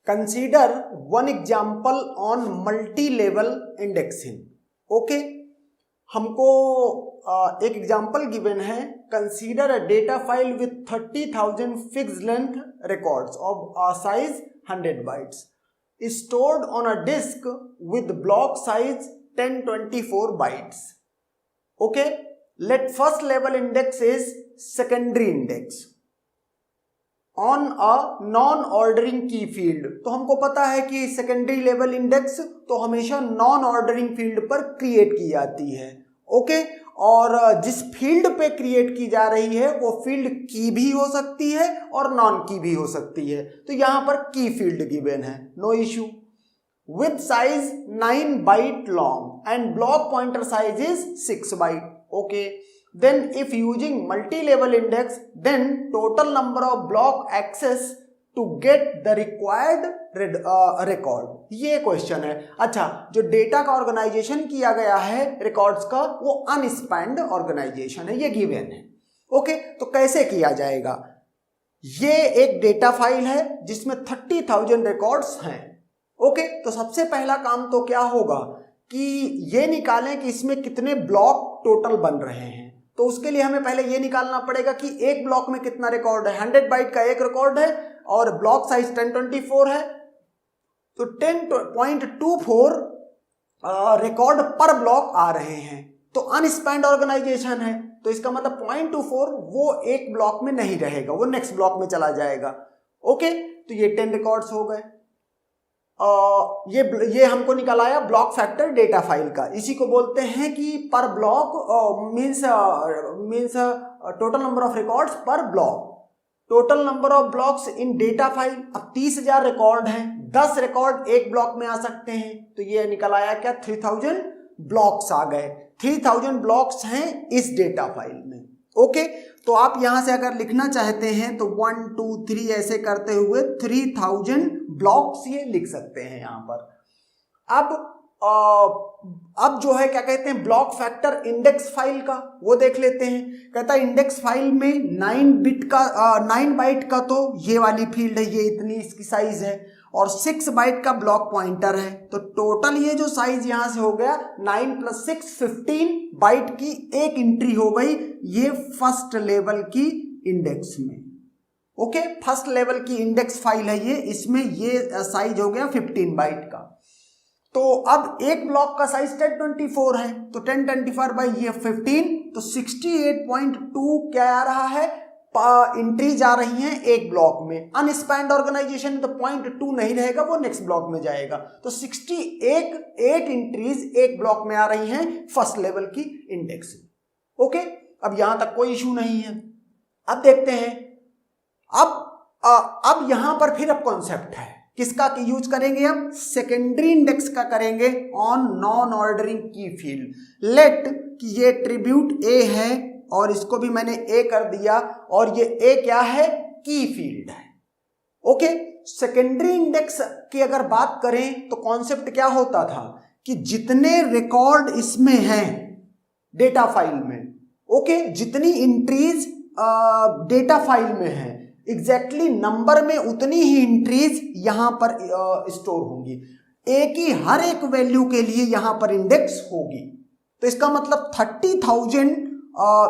Consider one example on multi level indexing. Okay, हमको एक example given है। Consider a data file with 30,000 fixed length records of size 100 bytes stored on a disk with block size 1024 bytes. Okay, let first level index is secondary index on a non ordering key field। तो हमको पता है कि secondary level index तो हमेशा non ordering field पर create की जाती है। ओके, और जिस फील्ड पे क्रिएट की जा रही है वो फील्ड की भी हो सकती है और नॉन की भी हो सकती है। तो यहां पर की फील्ड गिवन है, no issue. With size 9 byte long and block pointer size is 6 byte. Okay, then if using multi-level index, then total number of block access to get the required record। ये question है। अच्छा, जो data का organisation किया गया है records का वो अनस्पैन्ड ऑर्गेनाइजेशन है, ये गिवन है। ओके, तो कैसे किया जाएगा? ये एक डेटा फाइल है जिसमें 30,000 रिकॉर्ड्स हैं। ओके, तो सबसे पहला काम तो क्या होगा कि ये निकालें कि इसमें कितने ब्लॉक टोटल बन रहे हैं। तो उसके लिए हमें पहले ये निकालना पड़ेगा कि एक ब्लॉक में कितना रिकॉर्ड है। 100 बाइट का एक रिकॉर्ड है और ब्लॉक साइज 1024 है, तो 10.24 रिकॉर्ड पर ब्लॉक आ रहे हैं। तो अनस्पैन्ड ऑर्गेनाइजेशन है, तो इसका मतलब 0.24 वो एक ब्लॉक में नहीं रहेगा, वो नेक्स्ट ब्लॉक में चला जाएगा। ओके, तो ये 10 रिकॉर्ड्स हो गए। ये हमको निकल आया ब्लॉक फैक्टर डेटा फाइल का। इसी को बोलते हैं कि per block means total number of records per block. Total number of blocks in data file, अब 30,000 रिकॉर्ड हैं, 10 रिकॉर्ड एक ब्लॉक में आ सकते हैं। तो ये निकल आया क्या, 3000 ब्लॉक्स आ गए। 3000 ब्लॉक्स हैं इस डेटा फाइल में। ओके, तो आप यहां से अगर लिखना चाहते हैं तो 1 2 3 ऐसे करते हुए 3000 ब्लॉक्स ये लिख सकते हैं यहां पर। अब जो है क्या कहते हैं ब्लॉक फैक्टर इंडेक्स फाइल का, वो देख लेते हैं। कहता है इंडेक्स फाइल में 9 बाइट का तो ये वाली फील्ड है, ये इतनी इसकी साइज है, और 6 बाइट का ब्लॉक पॉइंटर है। तो टोटल ये जो साइज यहां से हो गया 9 + 6 15 बाइट की एक एंट्री हो गई ये फर्स्ट लेवल की इंडेक्स में। ओके, फर्स्ट लेवल की इंडेक्स फाइल है ये, इसमें ये साइज हो गया 15 बाइट का। तो अब एक ब्लॉक का साइज 1024 है, तो 1024 बाई ये 15, तो 68.2 क्या आ रहा है, एंट्रीज आ रही हैं एक ब्लॉक में। अनस्पैन्ड ऑर्गेनाइजेशन तो 0.2 नहीं रहेगा, वो नेक्स्ट ब्लॉक में जाएगा। तो 68 एंट्रीज एक ब्लॉक में आ रही हैं फर्स्ट लेवल की इंडेक्स। ओके, अब यहां तक कोई इशू नहीं है। अब देखते हैं, अब यहां पर फिर अब कॉन्सेप्ट है किसका की यूज करेंगे, हम सेकेंडरी इंडेक्स का करेंगे ऑन नॉन ऑर्डरिंग की फील्ड। लेट कि ये ट्रिब्यूट ए है और इसको भी मैंने ए कर दिया, और ये ए क्या है, की फील्ड है। ओके, सेकेंडरी इंडेक्स की अगर बात करें तो कॉन्सेप्ट क्या होता था कि जितने रिकॉर्ड इसमें हैं डेटा फाइल में, ओके, जितनी एंट्रीज डेटा फाइल में है एग्जैक्टली नंबर में उतनी ही एंट्रीज यहां पर स्टोर होंगी। ए की हर एक वैल्यू के लिए यहां पर इंडेक्स होगी। तो इसका मतलब 30,000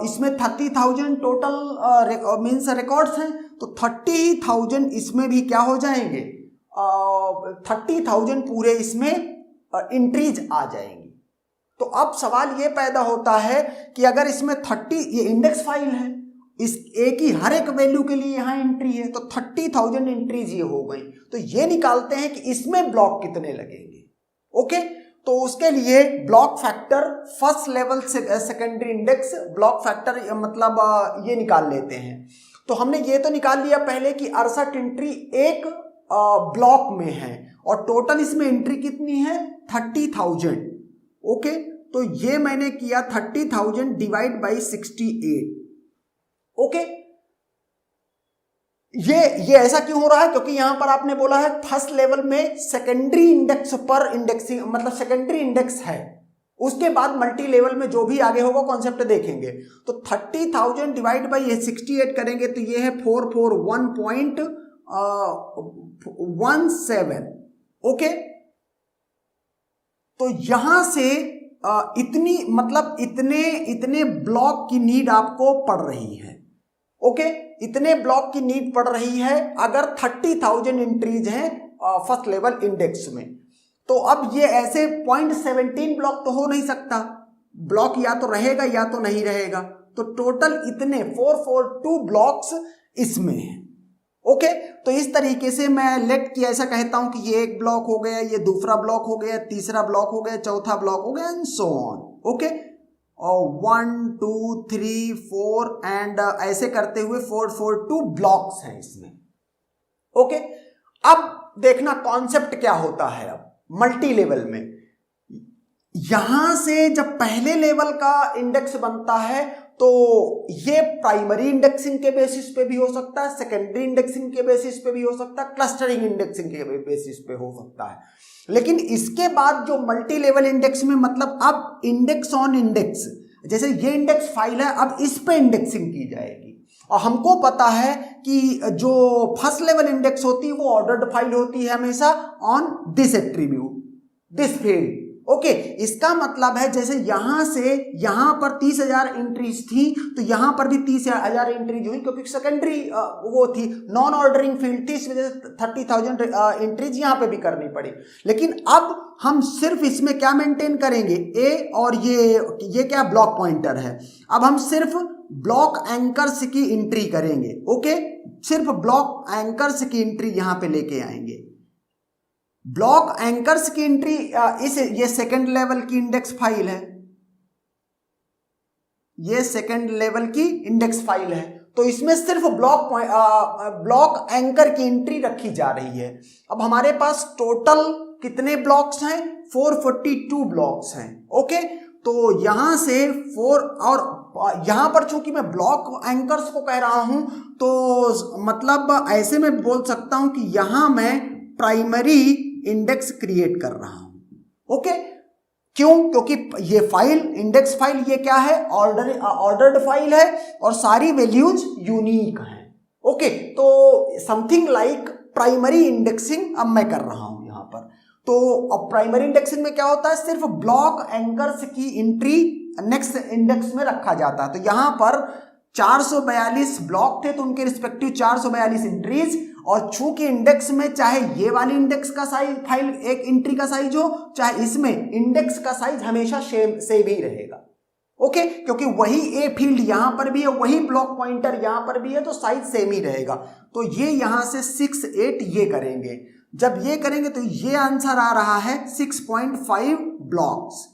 इसमें 30,000 टोटल मीन्स रिकॉर्ड्स हैं, तो 30,000 इसमें भी क्या हो जाएंगे, 30,000 पूरे इसमें एंट्रीज आ जाएंगी। तो अब सवाल ये पैदा होता है कि अगर इसमें 30, ये इंडेक्स फाइल है, इस ए की हर एक वैल्यू के लिए यहां एंट्री है, तो 30,000 एंट्रीज ये हो गई। तो ये निकालते हैं कि इसमें ब्लॉक कितने लगेंगे। ओके, तो उसके लिए ब्लॉक फैक्टर फर्स्ट लेवल से सेकेंडरी इंडेक्स ब्लॉक फैक्टर मतलब ये निकाल लेते हैं। तो हमने ये तो निकाल लिया पहले कि 68 एंट्री एक ब्लॉक में है और टोटल इसमें एंट्री कितनी है, 30,000। ओके, तो ये मैंने किया 30,000 डिवाइड बाई 68। ओके, ये ऐसा क्यों हो रहा है, क्योंकि यहां पर आपने बोला है फर्स्ट लेवल में सेकेंडरी इंडेक्स पर इंडेक्सिंग, मतलब सेकेंडरी इंडेक्स है, उसके बाद मल्टी लेवल में जो भी आगे होगा कॉन्सेप्ट देखेंगे। तो 30,000 डिवाइड बाई ये 68 करेंगे तो ये है 441 17। ओके, तो यहां से इतनी मतलब इतने ब्लॉक की नीड आपको पड़ रही है। ओके, इतने ब्लॉक की नीड पड़ रही है अगर 30,000 एंट्रीज हैं फर्स्ट लेवल इंडेक्स में। तो अब ये ऐसे 0.17 ब्लॉक तो हो नहीं सकता, ब्लॉक या तो रहेगा या तो नहीं रहेगा। तो टोटल इतने 442 ब्लॉक्स इसमें हैं। ओके, तो इस तरीके से मैं लेट की ऐसा कहता हूं कि ये एक ब्लॉक हो गया, ये दूसरा ब्लॉक हो गया, तीसरा ब्लॉक हो गया, चौथा ब्लॉक हो गया एंड सो ऑन। ओके, और 1 2 3 4 एंड ऐसे करते हुए 442 ब्लॉक्स हैं इसमें। ओके, अब देखना कॉन्सेप्ट क्या होता है। अब मल्टी लेवल में यहां से जब पहले लेवल का इंडेक्स बनता है तो ये प्राइमरी इंडेक्सिंग के बेसिस पे भी हो सकता है, सेकेंडरी इंडेक्सिंग के बेसिस पे भी हो सकता है, क्लस्टरिंग इंडेक्सिंग के बेसिस पे हो सकता है। लेकिन इसके बाद जो मल्टी लेवल इंडेक्स में मतलब अब इंडेक्स ऑन इंडेक्स, जैसे ये इंडेक्स फाइल है, अब इस पे इंडेक्सिंग की जाएगी। और हमको पता है कि जो फर्स्ट लेवल इंडेक्स होती है वो ऑर्डर्ड फाइल होती है हमेशा on this attribute, this field. Okay, इसका मतलब है जैसे यहां से यहां पर 30,000 एंट्रीज थी तो यहां पर भी 30,000 एंट्रीज हुई, क्योंकि सेकेंडरी वो थी, नॉन ऑर्डरिंग फील्ड थी, इस वजह से 30,000 एंट्रीज यहां पे भी करनी पड़ी। लेकिन अब हम सिर्फ इसमें क्या मेंटेन करेंगे, ए और ये क्या ब्लॉक पॉइंटर है, अब हम सिर्फ ब्लॉक एंकर्स की एंट्री करेंगे। ओके, सिर्फ ब्लॉक एंकर्स की एंट्री यहां पे लेके आएंगे। ब्लॉक एंकर्स की एंट्री ये सेकंड लेवल की इंडेक्स फाइल है, ये सेकंड लेवल की इंडेक्स फाइल है, तो इसमें सिर्फ ब्लॉक एंकर की एंट्री रखी जा रही है। अब हमारे पास टोटल कितने ब्लॉक्स हैं, 442 ब्लॉक्स हैं। ओके, तो यहां से 4 और यहां पर चूंकि मैं ब्लॉक एंकर्स को कह रहा हूं तो मतलब ऐसे में बोल सकता हूं कि यहां मैं प्राइमरी इंडेक्स क्रिएट कर रहा हूं। ओके, क्यों, क्योंकि ये फाइल इंडेक्स फाइल ये क्या है, ऑर्डर्ड फाइल है और सारी वैल्यूज यूनिक हैं। ओके, तो समथिंग लाइक प्राइमरी इंडेक्सिंग अब मैं कर रहा हूं यहां पर। तो अब प्राइमरी इंडेक्सिंग में क्या होता है, सिर्फ ब्लॉक एंकर्स की एंट्री नेक्स्ट इंडेक्स में रखा जाता है। तो यहां पर 442 ब्लॉक थे तो उनके रिस्पेक्टिव 442 एंट्रीज, और चूंकि इंडेक्स में चाहे ये वाली इंडेक्स का साइज फाइल एक एंट्री का साइज हो, चाहे इसमें इंडेक्स का साइज हमेशा सेम ही रहेगा। ओके, क्योंकि वही ए फील्ड यहां पर भी है, वही ब्लॉक पॉइंटर यहां पर भी है, तो साइज सेम ही रहेगा। तो ये यहां से 6 8 ये करेंगे, जब ये करेंगे तो ये आंसर आ रहा है 6.5 ब्लॉक्स।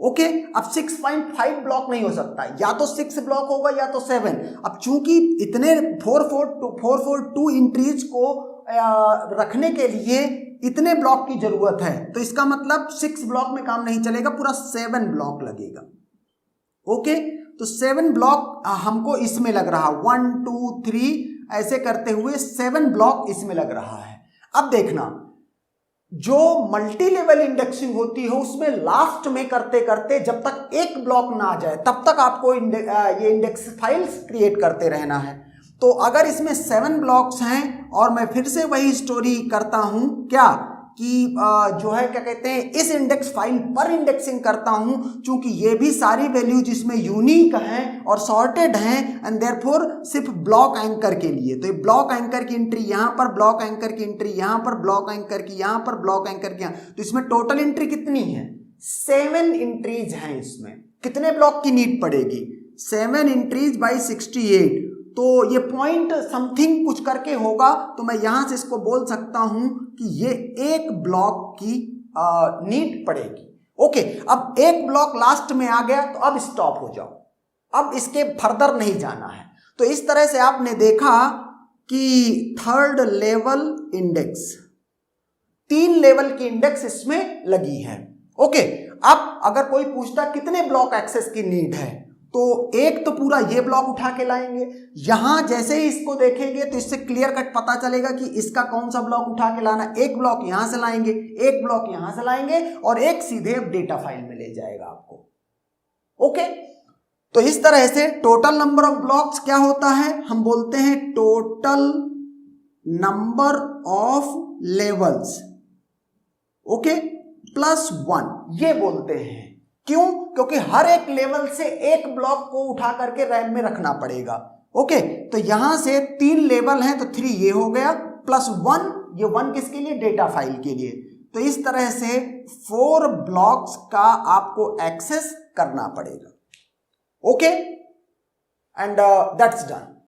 ओके, अब 6.5 ब्लॉक नहीं हो सकता, या तो 6 ब्लॉक होगा या तो 7। अब चूंकि इतने 442 एंट्रीज को रखने के लिए इतने ब्लॉक की जरूरत है, तो इसका मतलब 6 ब्लॉक में काम नहीं चलेगा, पूरा 7 ब्लॉक लगेगा। ओके, तो 7 ब्लॉक हमको इसमें लग रहा, 1 2 3 ऐसे करते हुए 7 ब्लॉक इसमें लग रहा है। अब देखना, जो मल्टी लेवल इंडेक्सिंग होती है उसमें लास्ट में करते करते जब तक एक ब्लॉक ना आ जाए तब तक आपको ये इंडेक्स फाइल्स क्रिएट करते रहना है। तो अगर इसमें 7 ब्लॉक्स हैं और मैं फिर से वही स्टोरी करता हूं क्या कि जो है क्या कहते हैं, इस इंडेक्स फाइल पर इंडेक्सिंग करता हूं, चूंकि ये भी सारी वैल्यूज इसमें यूनिक हैं और सॉर्टेड हैं एंड देयरफॉर सिर्फ ब्लॉक एंकर के लिए। तो ये ब्लॉक एंकर की एंट्री यहां पर, ब्लॉक एंकर की एंट्री यहां पर, ब्लॉक एंकर की यहां पर, ब्लॉक एंकर की यहां, तो इसमें टोटल एंट्री कितनी है, 7 एंट्रीज हैं। इसमें कितने ब्लॉक की नीड पड़ेगी, 7 एंट्रीज बाई 68, तो ये पॉइंट समथिंग कुछ करके होगा, तो मैं यहां से इसको बोल सकता हूं कि ये एक ब्लॉक की नीड पड़ेगी। ओके, अब एक ब्लॉक लास्ट में आ गया तो अब स्टॉप हो जाओ, अब इसके फर्दर नहीं जाना है। तो इस तरह से आपने देखा कि थर्ड लेवल इंडेक्स, 3 लेवल की इंडेक्स इसमें लगी है। ओके, अब अगर कोई पूछता कितने ब्लॉक एक्सेस की नीड है, तो एक तो पूरा ये ब्लॉक उठा के लाएंगे, यहां जैसे ही इसको देखेंगे तो इससे क्लियर कट पता चलेगा कि इसका कौन सा ब्लॉक उठा के लाना। एक ब्लॉक यहां से लाएंगे, एक ब्लॉक यहां से लाएंगे और एक सीधे अब डेटा फाइल में ले जाएगा आपको। ओके, तो इस तरह से टोटल नंबर ऑफ ब्लॉक्स क्या होता है, हम बोलते हैं total number of levels, okay, +1 ये बोलते हैं। क्यों? क्योंकि हर एक लेवल से एक ब्लॉक को उठा करके रैम में रखना पड़ेगा। ओके, तो यहां से 3 लेवल हैं तो 3 ये हो गया, +1, ये 1 किसके लिए? डेटा फाइल के लिए। तो इस तरह से 4 ब्लॉक्स का आपको एक्सेस करना पड़ेगा। Okay, and that's done.